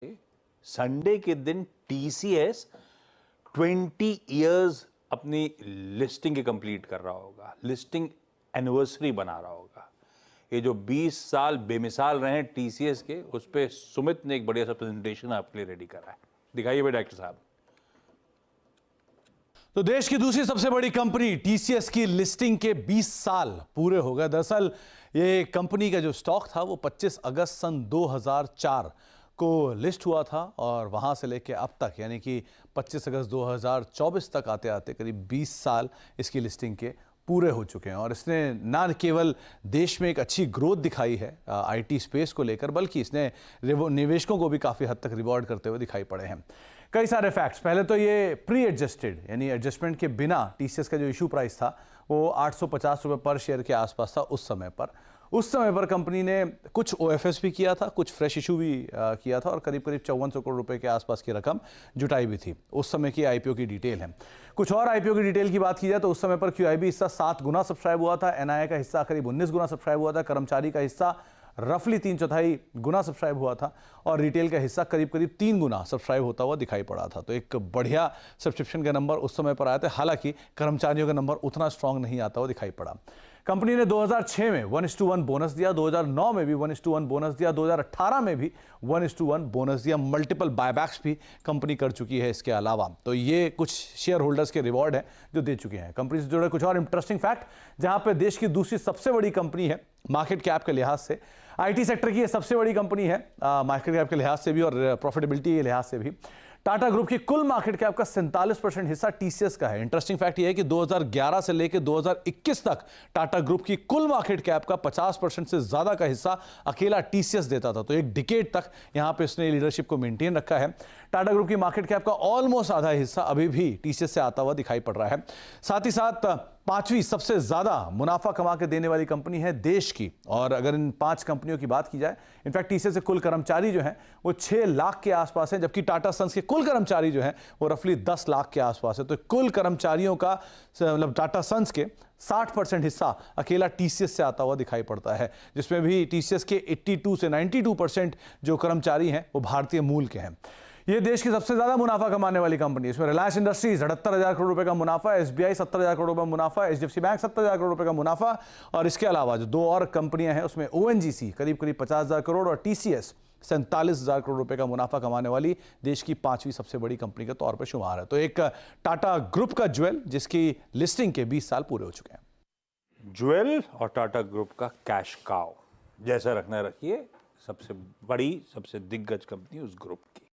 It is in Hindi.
संडे के दिन टीसीएस 20 इयर्स अपनी लिस्टिंग के कंप्लीट कर रहा होगा, लिस्टिंग एनिवर्सरी बना रहा होगा। ये जो 20 साल बेमिसाल रहे हैं टीसीएस के, उस पे सुमित ने एक बढ़िया सा प्रेजेंटेशन आपके लिए रेडी करा है। दिखाइए भाई डॉक्टर साहब। तो देश की दूसरी सबसे बड़ी कंपनी टीसीएस की लिस्टिंग के 20 साल पूरे हो गए। दरअसल ये कंपनी का जो स्टॉक था वो 25 अगस्त सन 2004 को लिस्ट हुआ था और वहां से लेके अब तक यानी कि 25 अगस्त 2024 तक आते आते करीब 20 साल इसकी लिस्टिंग के पूरे हो चुके हैं। और इसने ना केवल देश में एक अच्छी ग्रोथ दिखाई है आईटी स्पेस को लेकर, बल्कि इसने निवेशकों को भी काफ़ी हद तक रिवॉर्ड करते हुए दिखाई पड़े हैं। कई सारे फैक्ट्स। पहले तो ये प्री एडजस्टेड यानी एडजस्टमेंट के बिना टीसीएस का जो इशू प्राइस था वो 850 रुपये पर शेयर के आसपास था उस समय पर। उस समय पर कंपनी ने कुछ ओएफएस भी किया था, कुछ फ्रेश इशू भी किया था और करीब 5400 करोड़ रुपए के आसपास की रकम जुटाई भी थी। उस समय की आईपीओ की डिटेल है। कुछ और आईपीओ की डिटेल की बात की जाए तो उस समय पर क्यूआईबी हिस्सा 7 गुना सब्सक्राइब हुआ था, एनआईए का हिस्सा करीब 19 गुना सब्सक्राइब हुआ था, कर्मचारी का हिस्सा रफली 3/4 गुना सब्सक्राइब हुआ था और रिटेल का हिस्सा करीब 3 गुना सब्सक्राइब होता हुआ दिखाई पड़ा था। तो एक बढ़िया सब्सक्रिप्शन के नंबर उस समय पर आए थे। हालांकि कर्मचारियों का नंबर उतना स्ट्रांग नहीं आता हुआ दिखाई पड़ा। कंपनी ने 2006 में 1:1 बोनस दिया, 2009 में भी 1:1 बोनस दिया, 2018 में भी 1:1 बोनस दिया। मल्टीपल बायबैक्स भी कंपनी कर चुकी है इसके अलावा। तो ये कुछ शेयर होल्डर्स के रिवॉर्ड हैं जो दे चुके हैं। कंपनी से जुड़े कुछ और इंटरेस्टिंग फैक्ट, जहां पे देश की दूसरी सबसे बड़ी कंपनी है मार्केट कैप के लिहाज से, आईटी सेक्टर की ये सबसे बड़ी कंपनी है मार्केट कैप के लिहाज से भी और प्रॉफिटेबिलिटी के लिहाज से भी। टाटा ग्रुप की कुल मार्केट कैप का 47% हिस्सा टीसीएस का है। इंटरेस्टिंग फैक्ट यह है कि 2011 से लेकर 2021 तक टाटा ग्रुप की कुल मार्केट कैप का 50% से ज्यादा का हिस्सा अकेला टीसीएस देता था। तो एक डिकेड तक यहां पे इसने लीडरशिप को मेंटेन रखा है। टाटा ग्रुप की मार्केट कैप का ऑलमोस्ट आधा हिस्सा अभी भी टीसीएस से आता हुआ दिखाई पड़ रहा है। साथ ही साथ 5वीं सबसे ज्यादा मुनाफा कमा के देने वाली कंपनी है देश की। और अगर इन 5 कंपनियों की बात की जाए, इनफैक्ट टीसीएस से कुल कर्मचारी जो हैं वो 6 लाख के आसपास हैं, जबकि टाटा सन्स के कुल कर्मचारी जो हैं वो रफली 10 लाख के आसपास है। तो कुल कर्मचारियों का मतलब टाटा सन्स के 60% हिस्सा अकेला टीसीएस से आता हुआ दिखाई पड़ता है, जिसमें भी टीसीएस के 82 से 92% जो कर्मचारी हैं वो भारतीय मूल के हैं। ये देश की सबसे ज्यादा मुनाफा कमाने वाली कंपनी। इसमें रिलायंस इंडस्ट्रीज 78,000 करोड़ रुपए का मुनाफा, एसबीआई 70,000 करोड़ रुपए का मुनाफा, एचडीएफसी बैंक 70,000 करोड़ रुपए का मुनाफा और इसके अलावा जो 2 और कंपनियां हैं उसमें ओएनजीसी करीब 50,000 करोड़ और टीसीएस 47,000 करोड़ रुपए का मुनाफा कमाने वाली देश की 5वीं सबसे बड़ी कंपनी के तौर पर शुमार है। तो एक टाटा ग्रुप का ज्वेल जिसकी लिस्टिंग के 20 साल पूरे हो चुके हैं। ज्वेल और टाटा ग्रुप का कैश काउ जैसा रखना रखिए, सबसे बड़ी सबसे दिग्गज कंपनी उस ग्रुप की।